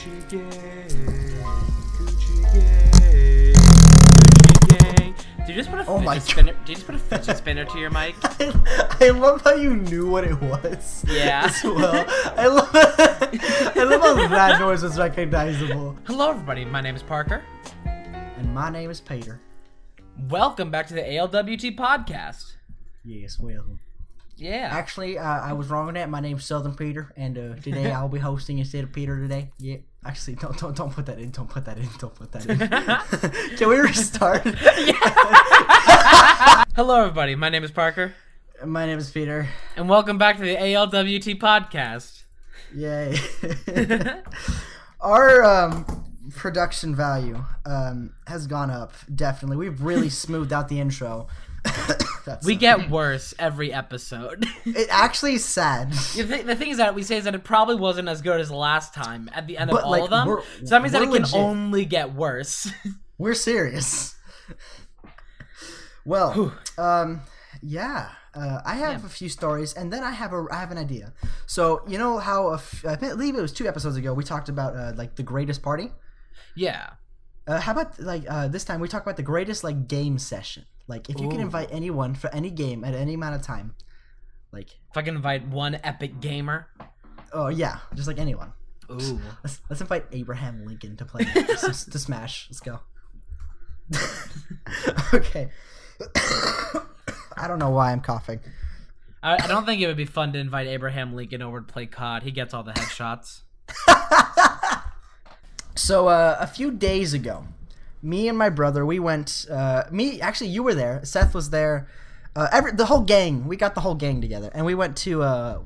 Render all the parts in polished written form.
Gucci gang, Gucci gang, Gucci gang. Did you just put a fidget spinner? Did you just put a fidget spinner to your mic? I love how you knew what it was. Yeah. As well. I love how that noise was recognizable. Hello, everybody. My name is Parker. And my name is Peter. Welcome back to the Alwt podcast. Yes, welcome. Yeah. Actually, I was wrong on that. My name's Southern Peter, and today I'll be hosting instead of Peter today. Yeah. Actually, don't put that in. Don't put that in. Don't put that in. Can we restart? Hello, everybody. My name is Parker. My name is Peter. And welcome back to the Alwt podcast. Yay. Our production value has gone up, definitely. We've really smoothed out the intro. We get worse every episode. It actually is sad. The thing is that we say is that it probably wasn't as good as last time at the end of But, all like, of them. So that means that it can only get worse. We're serious. Well, yeah. I have a few stories, and then I have an idea. So you know how I believe it was 2 episodes ago we talked about like the greatest party. Yeah. How about like this time we talk about the greatest like game session? Like if you can invite anyone for any game at any amount of time, like if I can invite one epic gamer. Oh yeah, just like anyone. Ooh. Let's invite Abraham Lincoln to play to Smash. Let's go. Okay. I don't know why I'm coughing. I don't think it would be fun to invite Abraham Lincoln over to play COD. He gets all the headshots. So a few days ago, me and my brother, we went. Actually, you were there. Seth was there. The whole gang. We got the whole gang together, and we went to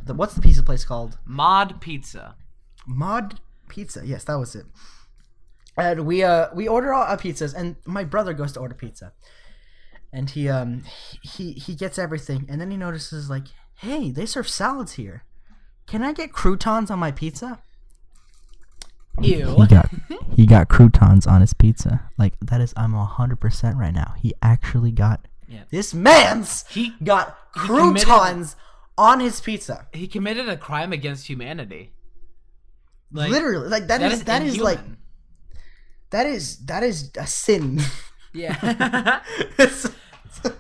what's the pizza place called? Mod Pizza. Mod Pizza. Yes, that was it. And we order all our pizzas, and my brother goes to order pizza, and he gets everything, and then he notices like, hey, they serve salads here. Can I get croutons on my pizza? Ew. He got croutons on his pizza. Like that is, I'm 100% right now. He actually got. Yeah. This man's got croutons on his pizza. He committed a crime against humanity. Like, literally, like that is like that is a sin. Yeah.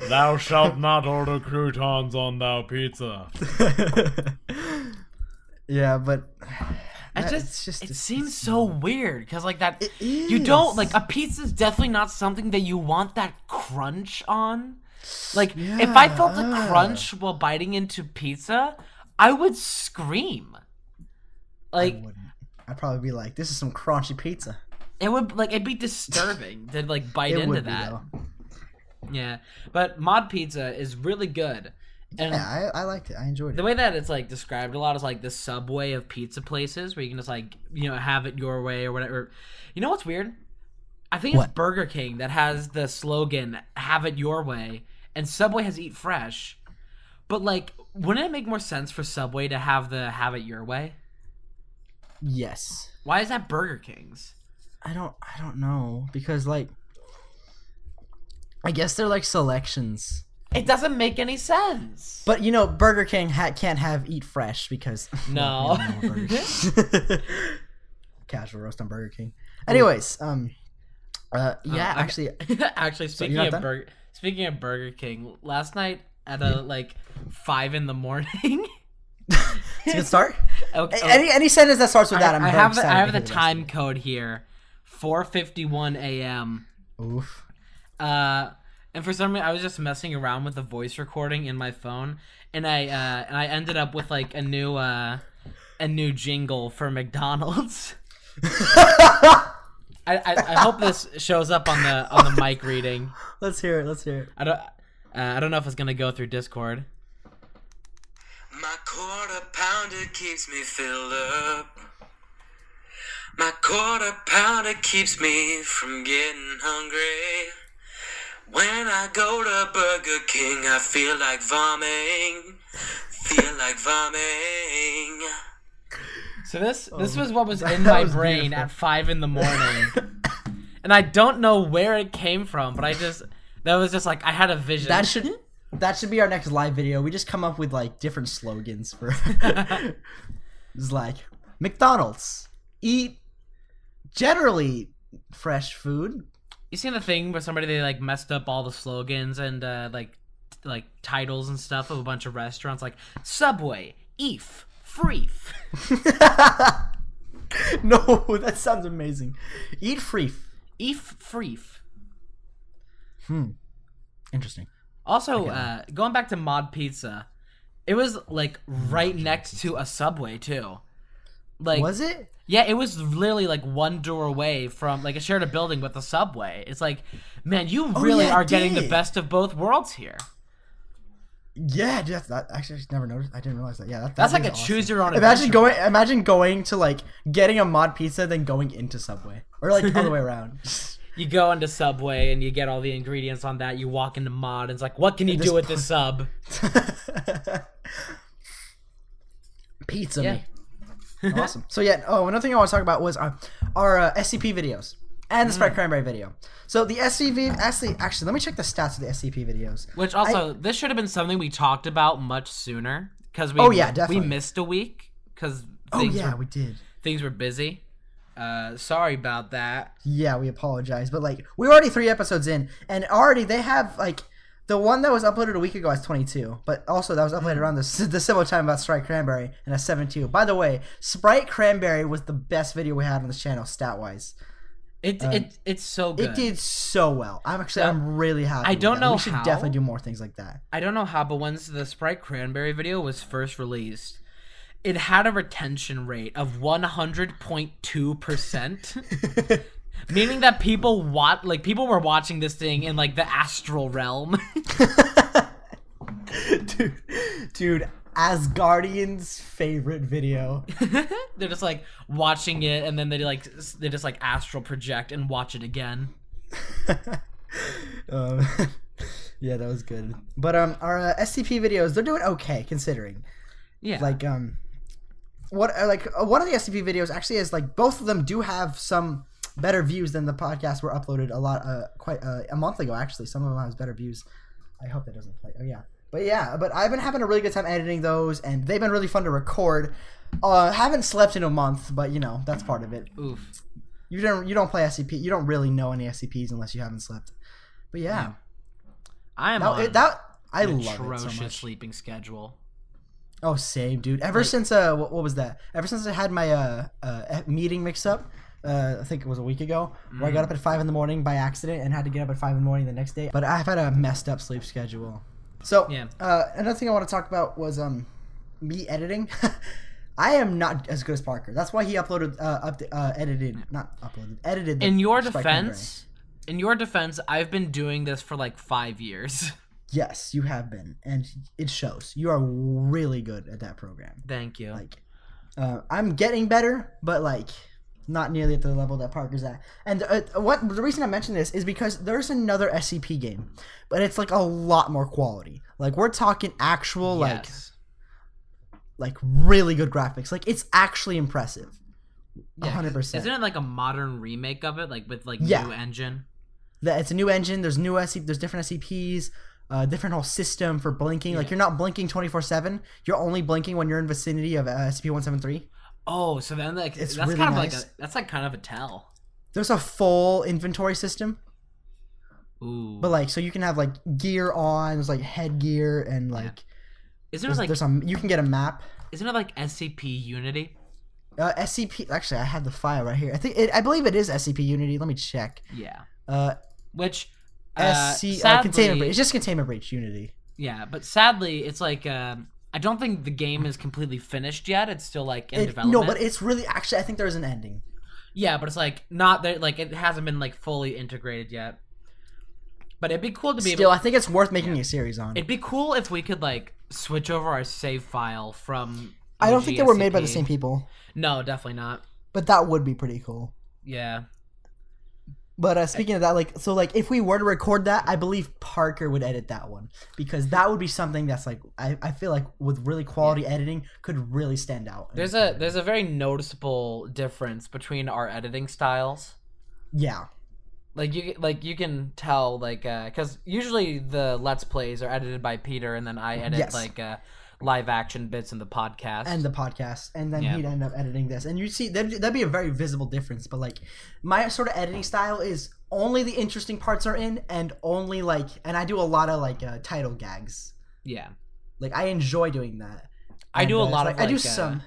Thou shalt not order croutons on thou pizza. Yeah, but it seems so weird because like that you don't like a pizza's definitely not something that you want that crunch on. Like if I felt a crunch while biting into pizza, I would scream. Like I wouldn't. I'd probably be like, "This is some crunchy pizza." It would it'd be disturbing to like bite into that. Yeah, but Mod Pizza is really good. And yeah, I liked it. I enjoyed it. The way that it's like described a lot is like the Subway of pizza places where you can just like, you know, have it your way or whatever. You know what's weird? I think it's Burger King that has the slogan "Have it your way," and Subway has "Eat fresh." But like, wouldn't it make more sense for Subway to have the "Have it your way"? Yes. Why is that Burger King's? I don't know, because like I guess they're like selections. It doesn't make any sense. But you know, Burger King can't have "Eat fresh" because no. Casual roast on Burger King. Anyways, actually speaking of Burger King, last night at like 5 a.m. It's a good start. Okay. Any sentence that starts with that, I have the time code here, 4:51 a.m. Oof. And for some reason, I was just messing around with the voice recording in my phone, and I ended up with like a new jingle for McDonald's. I hope this shows up on the mic reading. Let's hear it. I don't know if it's gonna go through Discord. My quarter pounder keeps me filled up. My quarter pounder keeps me from getting hungry. When I go to Burger King, I feel like vomiting. So this was what was in my brain at 5 a.m. And I don't know where it came from, but that was just like I had a vision. That should be our next live video. We just come up with like different slogans for. It's like McDonald's, eat generally fresh food. You seen the thing where somebody they like messed up all the slogans and like titles and stuff of a bunch of restaurants like Subway, Eef, Freef. No, that sounds amazing. Eat free. Eef, Freef. Interesting. Also, going back to Mod Pizza, it was like right next to a Subway too. Like, Was it? Yeah, it was literally like one door away from like it shared a building with a Subway. It's like, man, you really yeah, it are getting the did. best of both worlds here. Yeah, that actually I just never noticed. I didn't realize that. Yeah, That's that like a is choose awesome. your own Imagine adventure. Imagine going to like getting a Mod Pizza, then going into Subway, or like the other way around. You go into Subway and you get all the ingredients on that. You walk into Mod and it's like, what can you do with this sub? Pizza Yeah. me. Awesome. So yeah, another thing I want to talk about was our SCP videos and the Sprite Cranberry video. So the SCP actually let me check the stats of the SCP videos. Which also, this should have been something we talked about much sooner because we definitely. we missed a week because We did. things were busy. Sorry about that. Yeah, we apologize, but like we're already 3 episodes in, and already they have like the one that was uploaded a week ago has 22, but also that was uploaded around the similar time about Sprite Cranberry and has 72. By the way, Sprite Cranberry was the best video we had on this channel stat wise. It's so good. It did so well. I'm really happy. I don't with that. know We should how. definitely do more things like that. I don't know how, but when the Sprite Cranberry video was first released, it had a retention rate of 100.2%. Meaning that people were watching this thing in like the astral realm. Dude, Asgardian's favorite video. They're just like watching it and then they just like astral project and watch it again. Yeah, that was good. But our SCP videos, they're doing okay considering. Yeah. Like one of the SCP videos actually is like both of them do have some better views than the podcast were uploaded a month ago. Actually, some of them has better views. I hope that doesn't play. Oh yeah, but I've been having a really good time editing those, and they've been really fun to record. Haven't slept in a month, but you know that's part of it. Oof. You don't play SCP. You don't really know any SCPs unless you haven't slept. But yeah, I am I on an love it atrocious so much. sleeping schedule. Oh, same, dude. Ever since what was that? Ever since I had my meeting mix up, I think it was a week ago, where I got up at 5 a.m. by accident and had to get up at 5 a.m. the next day. But I've had a messed up sleep schedule. So Yeah. another thing I want to talk about was me editing. I am not as good as Parker. That's why he edited. In your Sprite defense, I've been doing this for like 5 years. Yes, you have been, and it shows. You are really good at that program. Thank you. Like, I'm getting better, but like not nearly at the level that Parker's at. And the reason I mention this is because there's another SCP game, but it's like a lot more quality. Like we're talking actual Yes. like really good graphics. Like it's actually impressive. Yeah, 100%. Isn't it like a modern remake of it, like with like Yeah. new engine? It's a new engine. There's there's different SCPs. Different whole system for blinking. Like you're not blinking 24/7. You're only blinking when you're in vicinity of SCP-173. Oh, so then like It's that's really kind of nice. like that's like kind of a tell. There's a full inventory system, Ooh. but like so you can have like gear on. There's like headgear and like Isn't it like there's some. You can get a map. isn't it like SCP Unity? SCP. Actually, I had the file right here. I believe it is SCP Unity. Let me check. Yeah. Uh, Which containment breach. sadly, It's just containment breach Unity. yeah, but sadly, it's like I don't think the game is completely finished yet. It's still like in development. No, but it's really actually. I think there's an ending. Yeah, but it's like not there. Like it hasn't been like fully integrated yet. But it'd be cool to be Still, able. I think it's worth making a series on. It'd be cool if we could like switch over our save file from. I don't think they were made by the SCP. same people, No, definitely not. but that would be pretty cool. Yeah. But speaking of that, like if we were to record that, I believe Parker would edit that one because that would be something that's like I feel like with really quality editing could really stand out. There's a very noticeable difference between our editing styles. Yeah. Like you can tell because usually the Let's Plays are edited by Peter and then I edit Yes. live action bits in the podcast. And then Yeah. he'd end up editing this, and you see that'd be a very visible difference. But like my sort of editing style is only the interesting parts are in, and only like, and I do a lot of like title gags. Yeah. Like I enjoy doing that. I do a it's lot like, of like, I do some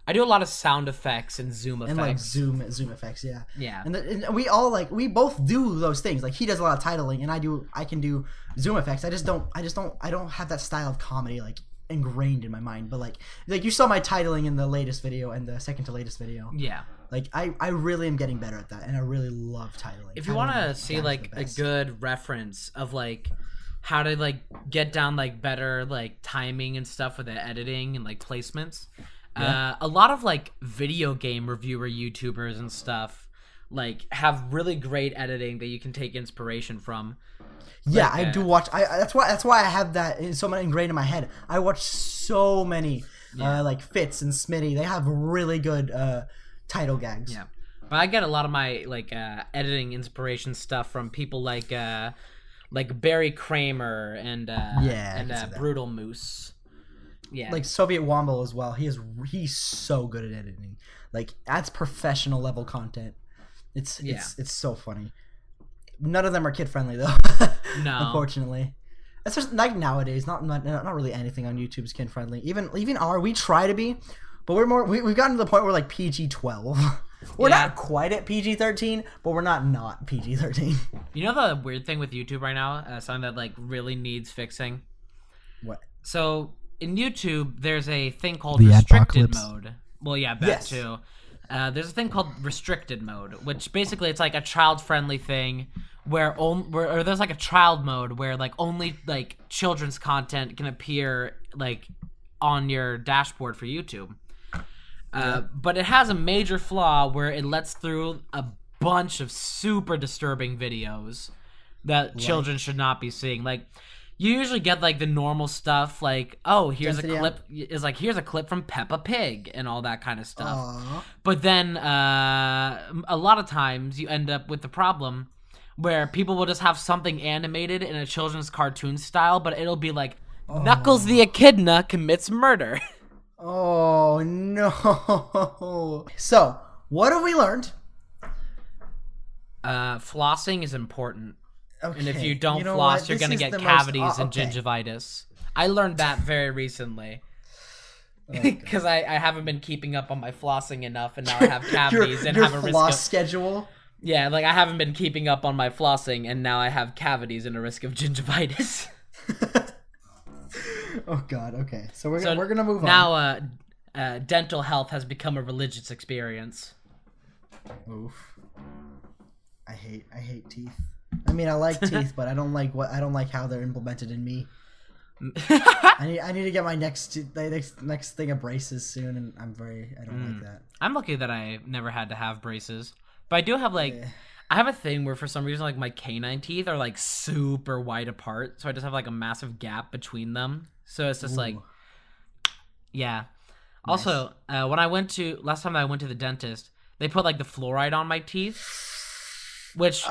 I do a lot of sound effects and zoom effects. and like zoom effects, yeah. Yeah. And we all like we both do those things. Like he does a lot of titling, and I can do zoom effects. I don't have that style of comedy like ingrained in my mind. But like you saw my titling in the latest video and the second to latest video. Yeah. Like I really am getting better at that, and I really love titling. If you want to see like a good reference of like how to like get down like better like timing and stuff with the editing and like placements, a lot of like video game reviewer YouTubers and stuff like have really great editing that you can take inspiration from. Yeah, like, I do watch. That's why I have that so many ingrained in my head. I watch so many like Fitz and Smitty. They have really good title gags. Yeah, but I get a lot of my like editing inspiration stuff from people like Barry Kramer and Brutal Moose. Yeah, Like Soviet Womble as well. He's so good at editing. Like that's professional level content. It's so funny. None of them are kid friendly though. No, unfortunately. It's just like nowadays, not really anything on YouTube's kid friendly. Even we try to be, but we've gotten to the point where like PG-12. We're not quite at PG-13, but we're not PG-13. You know the weird thing with YouTube right now, something that like really needs fixing. What? So in YouTube, there's a thing called The restricted adpocalypse. mode. Well, yeah, that too. There's a thing called restricted mode, which basically it's like a child-friendly thing where there's like a child mode where like only like children's content can appear like on your dashboard for YouTube. But it has a major flaw where it lets through a bunch of super disturbing videos that children should not be seeing. Like, you usually get like the normal stuff, like, oh, here's Density a clip. It's like, here's a clip from Peppa Pig and all that kind of stuff. Aww. But then a lot of times you end up with the problem where people will just have something animated in a children's cartoon style, but it'll be like, Knuckles the Echidna commits murder. Oh no. So, what have we learned? Flossing is important. Okay. And if you don't know floss, what? you're This going to is get the cavities and okay. gingivitis. I learned that very recently. Because I haven't been keeping up on my flossing enough, and now I have cavities and your have a risk floss of... schedule. Yeah, like I haven't been keeping up on my flossing, and now I have cavities and a risk of gingivitis. Oh God. Okay. So we're gonna move on. Now, dental health has become a religious experience. Oof. I hate teeth. I mean, I like teeth, but I don't like how they're implemented in me. I need to get my next thing of braces soon, and I don't like that. I'm lucky that I never had to have braces, but I do have I have a thing where for some reason like my canine teeth are like super wide apart, so I just have like a massive gap between them. So it's just like, yeah. Nice. Also, last time I went to the dentist, they put like the fluoride on my teeth, which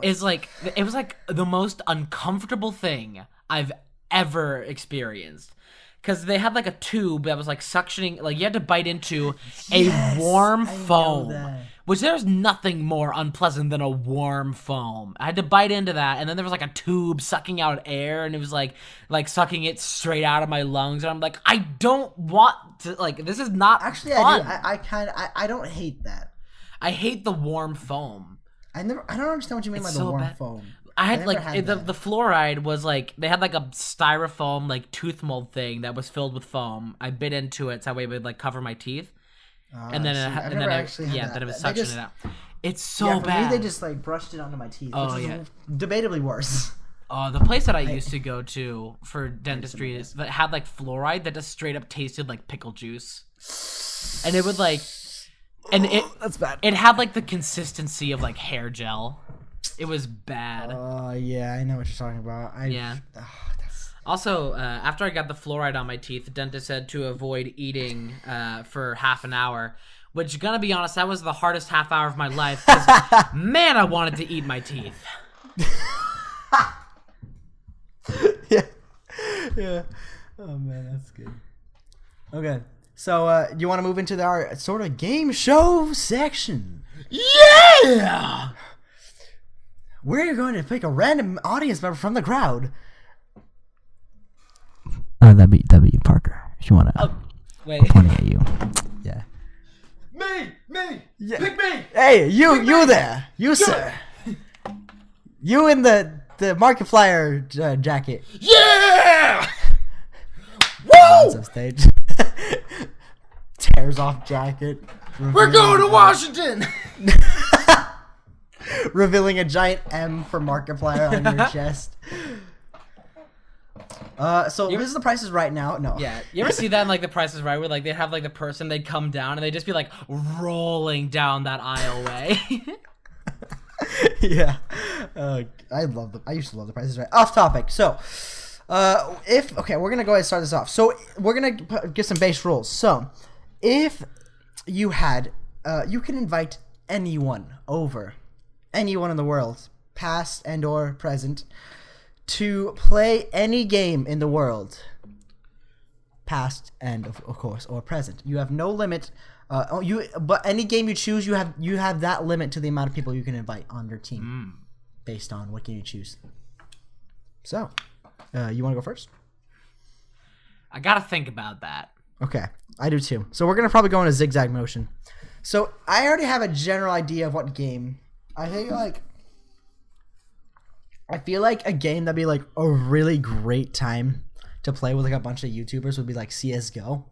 is like, it was like the most uncomfortable thing I've ever experienced. Because they had like a tube that was like suctioning, like you had to bite into a warm foam, which there's nothing more unpleasant than a warm foam. I had to bite into that, and then there was like a tube sucking out air, and it was like sucking it straight out of my lungs, and I'm like, I don't want to, like, this is not fun. I don't hate that. I hate the warm foam. I don't understand what you mean by the warm foam. I had like the fluoride was like, they had like a styrofoam like tooth mold thing that was filled with foam. I bit into it so that way it would like cover my teeth, and then it was suctioning it out. It's so bad. For me, they just like brushed it onto my teeth. Which is debatably worse. The place that I used to go to for dentistry that had like fluoride that just straight up tasted like pickle juice, and it would like, and that's bad. It had like the consistency of like hair gel. It was bad. Yeah, I know what you're talking about. Also, after I got the fluoride on my teeth, the dentist said to avoid eating for half an hour, which, gonna be honest, that was the hardest half hour of my life, because, man, I wanted to eat my teeth. Yeah. Oh, man, that's good. Okay. So, you want to move into our sort of game show section? Yeah. We're going to pick a random audience member from the crowd. That'd be Parker. If you want to. Wait. Pointing at you. Yeah. Me! Yeah. Pick me! Hey, you there. You, sir. You in the Markiplier jacket. Yeah! Runs up stage. Tears off jacket. We're going to Washington! Revealing a giant M for Markiplier on your chest. So this is the prices right now. No. Yeah, you ever see that in like The Price is Right, where like they have like the person, they come down and they just be like rolling down that aisleway. Yeah. I used to love the prices right. Off topic. So, we're gonna go ahead and start this off. So we're gonna get some base rules. So, if you had, you can invite anyone over, anyone in the world, past and or present, to play any game in the world, past and of course or present. You have no limit. But any game you choose, you have that limit to the amount of people you can invite on your team, based on what game you choose. So, you want to go first? I gotta think about that. Okay, I do too. So we're gonna probably go in a zigzag motion. So I already have a general idea of what game. I feel like a game that'd be like a really great time to play with like a bunch of YouTubers would be like CS:GO.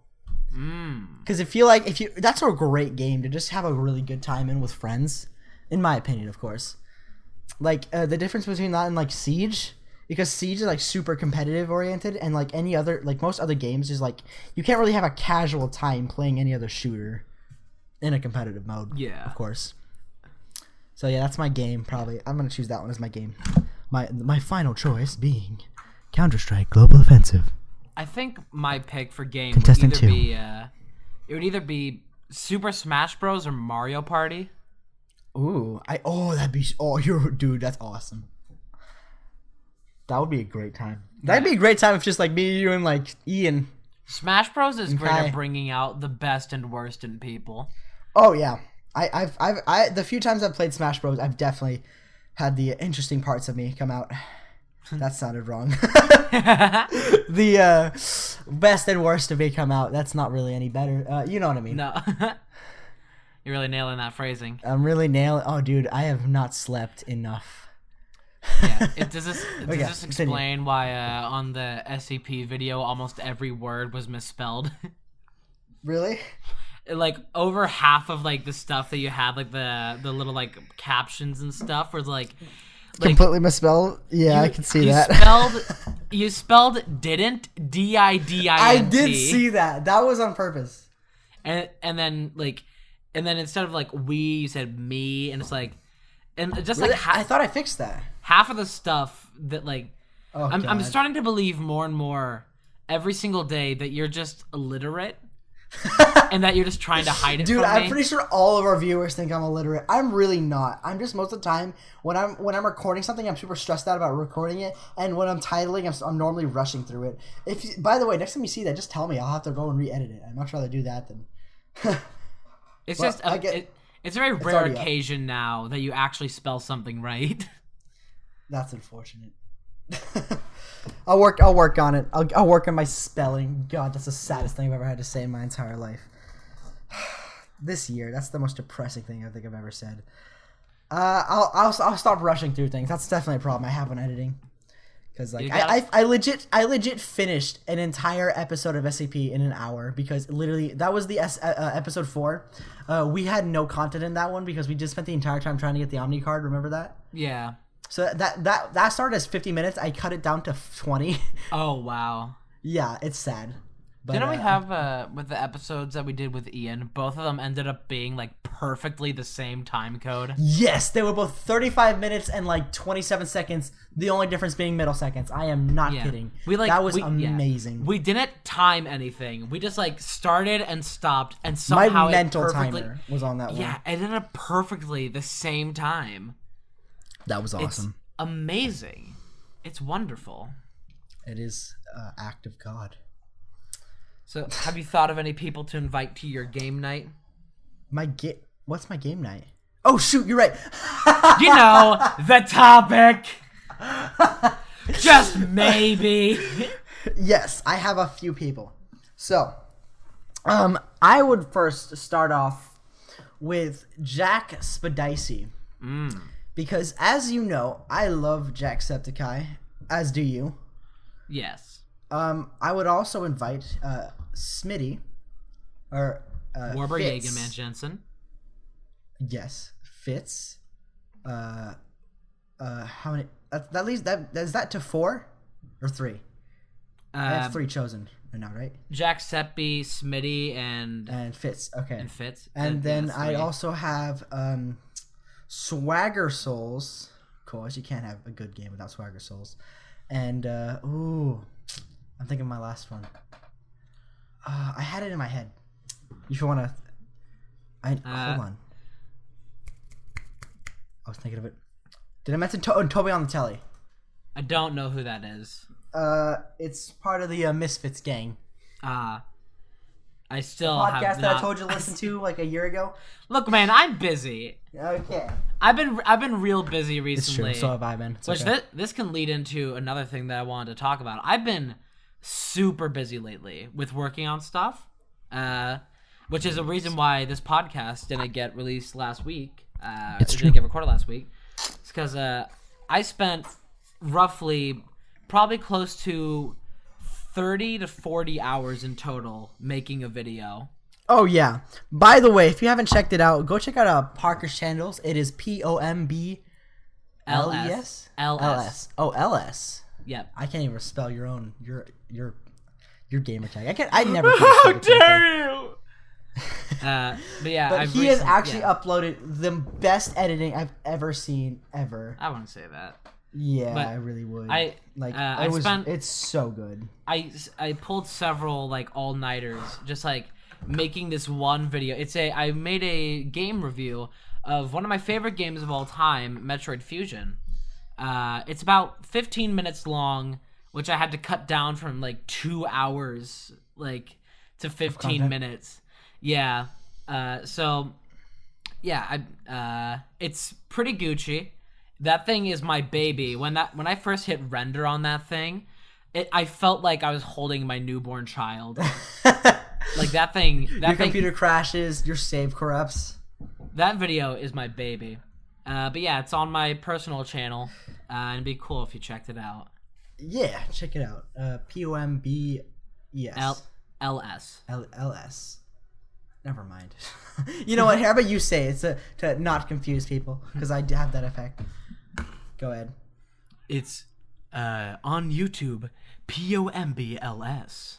Because I feel like that's a great game to just have a really good time in with friends, in my opinion, of course. Like the difference between that and like Siege, because Siege is like super competitive oriented, and like any other, like most other games, is like you can't really have a casual time playing any other shooter in a competitive mode. Yeah, of course. So yeah, that's my game. Probably I'm gonna choose that one as my game. My final choice being Counter-Strike Global Offensive. I think my pick for game Contestant would either 2. be it would either be Super Smash Bros. Or Mario Party. Ooh, dude, that's awesome. That would be a great time. That'd be a great time if just like me, you, and like Ian. Smash Bros. Is great Okay. at bringing out the best and worst in people. Oh yeah, the few times I've played Smash Bros, I've definitely had the interesting parts of me come out. That sounded wrong. The best and worst of me come out. That's not really any better. You know what I mean? No, you're really nailing that phrasing. I'm really nailing. Oh, dude, I have not slept enough. Yeah, does this Okay, explain why on the SCP video almost every word was misspelled? Really? Like over half of like the stuff that you had, like the little like captions and stuff, was like Completely misspelled. Yeah, I can see that. You spelled didn't DIDINT. I did see that. That was on purpose. And then instead of like we, you said me, and it's like, and just Really? like I thought I fixed that. half of the stuff that like Oh, I'm God. starting to believe more and more every single day that you're just illiterate. And that you're just trying to hide it Dude, from I'm me. pretty sure all of our viewers think I'm illiterate. I'm really not. I'm just most of the time when I'm recording something, I'm super stressed out about recording it, and when I'm titling, I'm normally rushing through it. By the way, next time you see that, just tell me. I'll have to go and re-edit it. I'd much rather do that than. It's Well, just it's a very rare already up. occasion now that you actually spell something right. That's unfortunate. I'll work on it. I'll work on my spelling. God, that's the saddest thing I've ever had to say in my entire life. This year, that's the most depressing thing I think I've ever said. I'll stop rushing through things. That's definitely a problem I have when editing. Because like I legit finished an entire episode of SCP in an hour, because literally that was the episode 4. We had no content in that one because we just spent the entire time trying to get the Omni card. Remember that? Yeah. So that started as 50 minutes. I cut it down to 20. Oh wow. Yeah, it's sad. But, Didn't we have with the episodes that we did with Ian, both of them ended up being like perfectly the same time code? Yes, they were both 35 minutes and like 27 seconds. The only difference being middle seconds. I am not kidding. That was amazing. We didn't time anything. We just like started and stopped, and somehow my mental it perfectly, timer was on that one. Yeah, it ended up perfectly the same time. That was awesome. It's amazing. It's wonderful. It is act of God. So, have you thought of any people to invite to your game night? What's my game night? Oh shoot, you're right. You know, the topic. Just maybe. Yes, I have a few people. So, I would first start off with Jack Spadici. Because, as you know, I love Jacksepticeye, as do you. Yes. I would also invite Smitty, or Warber Fitz. Jaegerman Jensen. Yes, Fitz. How many? That leaves that is that to 4 or 3? I have 3 chosen right now, right? Jack Seppi, Smitty, and Fitz. Okay. and Fitz. And then yeah, I 3. also have Swagger Souls. Of course, you can't have a good game without Swagger Souls. And I'm thinking of my last one. I had it in my head. If you wanna, hold on. I was thinking of it. Did I mention Toby on the telly? I don't know who that is. It's part of the Misfits gang. I still Podcast have that not... I told you to listen to like a year ago. Look, man, I'm busy. Okay. I've been real busy recently. It's true. So have I been. It's Which okay. this can lead into another thing that I wanted to talk about. I've been super busy lately with working on stuff, which is a reason why this podcast didn't get released last week. It's it true. didn't get recorded last week. It's because I spent roughly probably close to 30 to 40 hours in total making a video. Oh yeah. By the way, if you haven't checked it out, go check out Parker's channels. It is POMBLES. LS. Oh, LS. Yep. I can't even spell your own your gamer tag. I never. How dare you? But yeah, But I've he has recently- actually yeah. uploaded the best editing I've ever seen ever. I wouldn't say that. Yeah, But I really would. I It's so good. I pulled several like all-nighters just like making this one video. I made a game review of one of my favorite games of all time, Metroid Fusion. It's about 15 minutes long, which I had to cut down from like 2 hours like to 15 minutes. Yeah. So yeah, it's pretty Gucci. That thing is my baby. When I first hit render on that thing, I felt like I was holding my newborn child. Like that thing. Your computer crashes. Your save corrupts. That video is my baby. But yeah, it's on my personal channel, and it'd be cool if you checked it out. Yeah, check it out. POMBES. LS. LS. Never mind. You know what? How about you say it to not confuse people? Because I have that effect. Go ahead. It's on YouTube. POMBLS.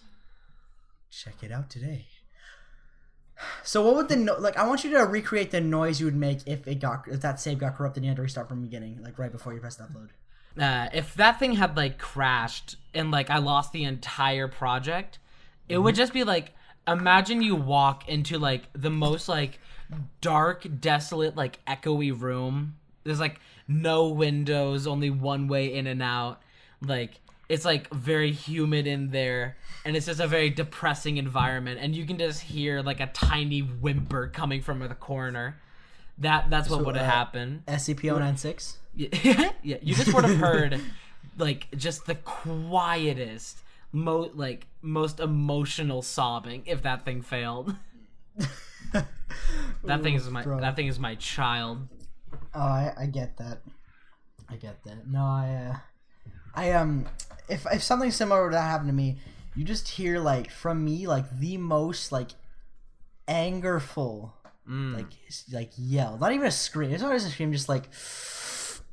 Check it out today. So what would I want you to recreate the noise you would make if that save got corrupted and you had to restart from the beginning, like right before you pressed upload. If that thing had like crashed and like I lost the entire project, it would just be like, imagine you walk into like the most like dark, desolate, like echoey room. There's like no windows, only one way in and out. Like it's like very humid in there, and it's just a very depressing environment, and you can just hear like a tiny whimper coming from the corner. That's what would have happened. SCP-096? Yeah, you just would have heard like just the quietest, most emotional sobbing if that thing failed. That thing is my child. Oh, I get that. No, if something similar to that happened to me, you just hear like from me like the most like angerful like yell. Not even a scream. It's not always a scream. Just like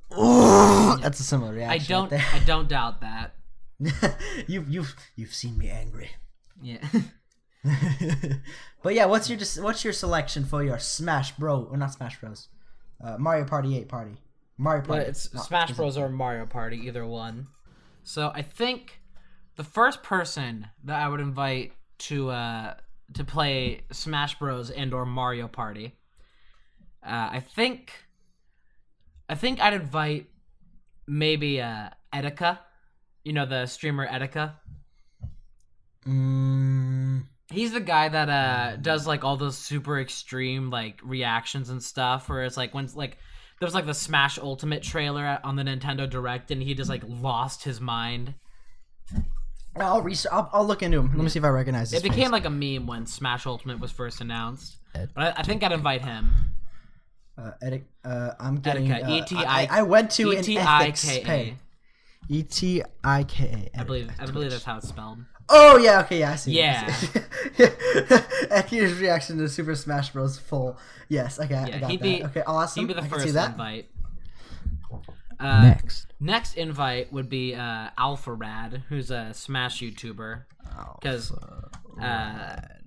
that's a similar reaction. I don't doubt that. You've seen me angry. Yeah. But yeah, what's your selection for your Smash Bro or not Smash Bros? Mario Party 8 party. Mario Party. But it's Smash Bros or Mario Party, either one. So I think the first person that I would invite to play Smash Bros and or Mario Party, I think I'd invite maybe Etika, you know, the streamer Etika. He's the guy that does like all those super extreme like reactions and stuff. Where it's like when like there was like the Smash Ultimate trailer on the Nintendo Direct, and he just like lost his mind. I'll look into him. Let me see if I recognize his It became face. like a meme when Smash Ultimate was first announced. But I think I'd invite him. I'm getting. Etika, E-T-I- I went to an ethics E-T-I-K-A. pay. E-T-I-K-A. I believe that's how it's spelled. Oh yeah, okay, yeah, I see. Yeah. Aki's reaction to Super Smash Bros. Full. Yes, okay, I got that. Okay, awesome. He'd be the I can first see that. invite. Next. Next invite would be Alwt, who's a Smash YouTuber. Because,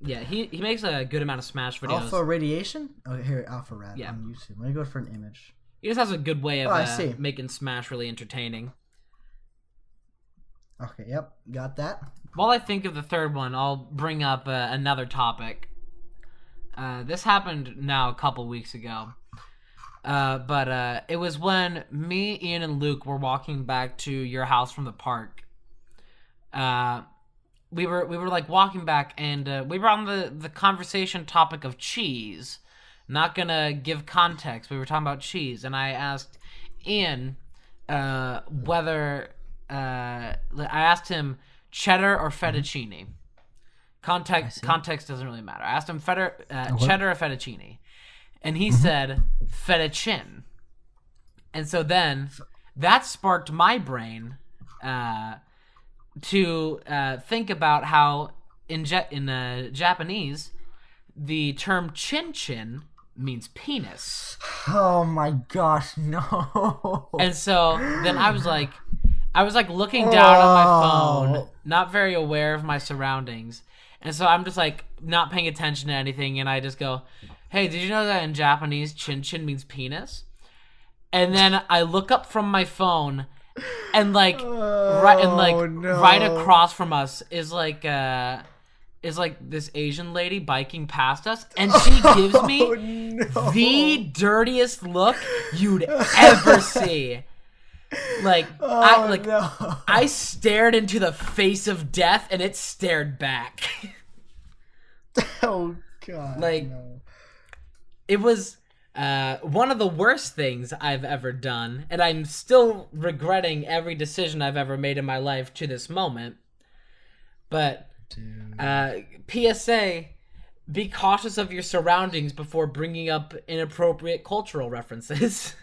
he makes a good amount of Smash videos. Alpha Radiation? Oh, here, Alpha Rad Yeah. on YouTube. Let me go for an image. He just has a good way of I see. making Smash really entertaining. Okay, yep, got that. While I think of the third one, I'll bring up another topic. This happened now a couple weeks ago. But it was when me, Ian, and Luke were walking back to your house from the park. We were like walking back, and we were on the conversation topic of cheese. Not gonna give context. We were talking about cheese, and I asked Ian whether I asked him cheddar or fettuccine. Context doesn't really matter. I asked him cheddar or fettuccine. And he said fettuccine. And so then that sparked my brain to think about how in Japanese the term chin chin means penis. Oh my gosh, no. And so then I was like looking down on my phone, not very aware of my surroundings. And so I'm just like not paying attention to anything, and I just go, "Hey, did you know that in Japanese chin chin means penis?" And then I look up from my phone, and right across from us is like this Asian lady biking past us, and she gives me the dirtiest look you'd ever see. I stared into the face of death, and it stared back. Oh god. No. It was one of the worst things I've ever done, and I'm still regretting every decision I've ever made in my life to this moment. But PSA, be cautious of your surroundings before bringing up inappropriate cultural references.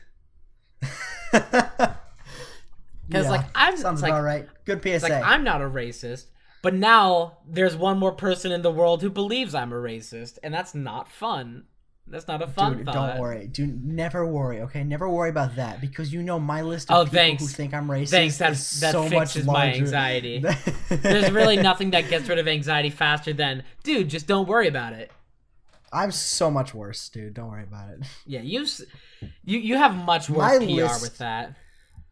Because sounds about right. Good PSA. I'm not a racist, but now there's one more person in the world who believes I'm a racist, and that's not fun. That's not a fun thought. Don't worry. Never worry, okay? Never worry about that, because you know my list of people who think I'm racist is that so fixes much my larger. anxiety. There's really nothing that gets rid of anxiety faster than, dude, just don't worry about it. I'm so much worse, dude. Don't worry about it. Yeah, you have much worse My PR list- with that.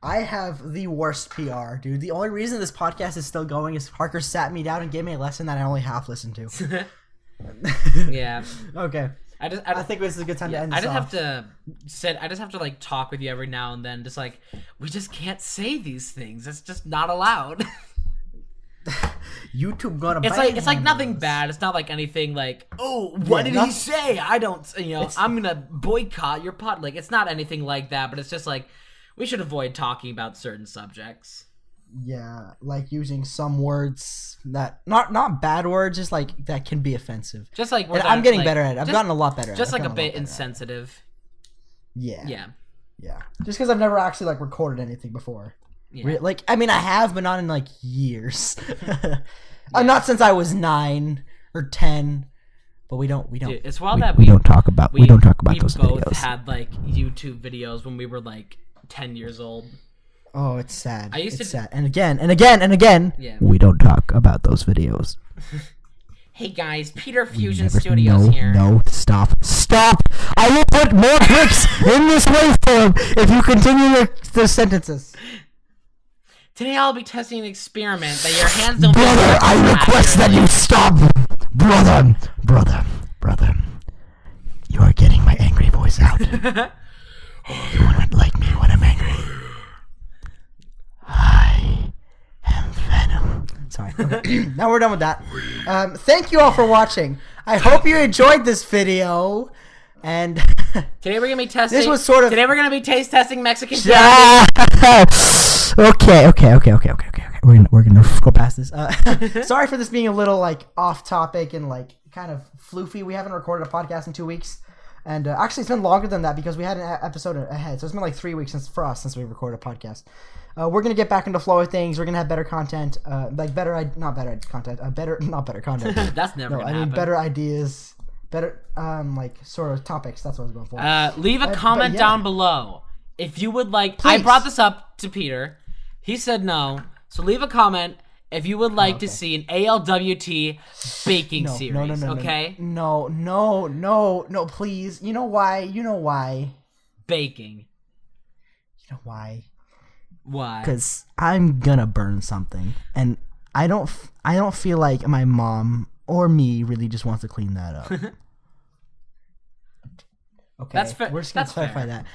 I have the worst PR, dude. The only reason this podcast is still going is Parker sat me down and gave me a lesson that I only half listened to. Yeah. Okay. I think this is a good time to end this I off. just have to like talk with you every now and then, just like, we just can't say these things. It's just not allowed. YouTube gonna It's like nothing bad. It's not like anything like, oh, what did he say? I don't, I'm gonna boycott your pod. Like, it's not anything like that, but it's just like, we should avoid talking about certain subjects. Yeah, like using some words that not bad words, just like that can be offensive. Just like I'm getting better at it. I've gotten a lot better. Just like a bit insensitive. Yeah. Yeah. Just because I've never actually like recorded anything before. Yeah. Like, I mean, I have, but not in like years. Not since I was 9 or 10. But we don't. Dude, it's wild that we don't talk about those videos. We both had like YouTube videos when we were like 10 years old. Oh, it's sad. It's sad. And again, and again, and again. Yeah. We don't talk about those videos. Hey guys, Peter Fusion Studios here. No, stop. I will put more bricks in this waveform if you continue the sentences. Today I'll be testing an experiment that your hands don't. Brother, I request that you stop. Brother. You are getting my angry voice out. You wouldn't like me when I'm angry. I am Venom. Sorry. Okay. Now we're done with that. Thank you all for watching. I hope you enjoyed this video. And Today we're gonna be testing. this was sort of. Today we're gonna be taste testing Mexican. Okay. We're gonna go past this. Sorry for this being a little like off topic and like kind of floofy. We haven't recorded a podcast in 2 weeks, and actually it's been longer than that because we had an episode ahead. So it's been like 3 weeks for us since we recorded a podcast. We're gonna get back into flow of things. We're gonna have better content, not better content. That's never gonna I mean happen. better ideas. Better, like, sort of topics. That's what I was going for. Leave a comment down below if you would like. Please. I brought this up to Peter. He said no. So leave a comment if you would like to see an ALWT baking series. Okay? No, please. You know why? Baking. You know why? Why? Because I'm gonna burn something, and I don't feel like my mom or me really just wants to clean that up. Okay, That's fair. We're just gonna That's clarify fair. that.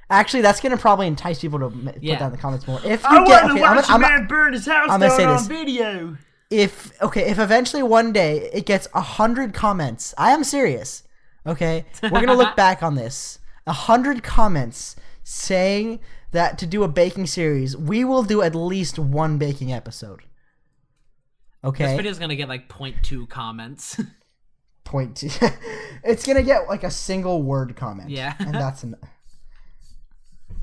Actually, that's gonna probably entice people to put that in the comments more. If you I get, want to okay, watch a man burn his house I'm gonna say down this. on video. if eventually one day it gets 100 comments, I am serious. Okay, we're gonna look back on this. 100 comments saying that to do a baking series, we will do at least one baking episode. Okay. This video's gonna get like 0.2 comments. Point two. It's gonna get like a single word comment. Yeah. And that's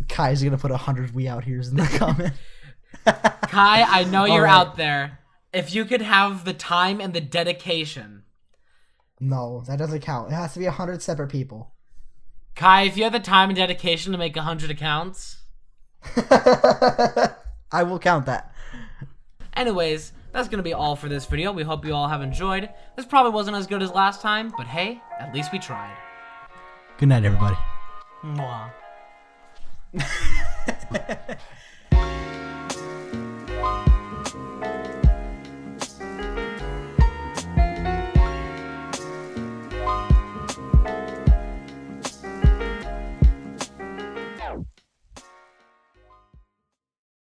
Kai's gonna put 100 we out here's in the comment. Kai, I know you're right. out there. If you could have the time and the dedication. No, that doesn't count. It has to be 100 separate people. Kai, if you have the time and dedication to make 100 accounts. I will count that. Anyways, that's going to be all for this video. We hope you all have enjoyed. This probably wasn't as good as last time, but hey, at least we tried. Good night, everybody. Mwah.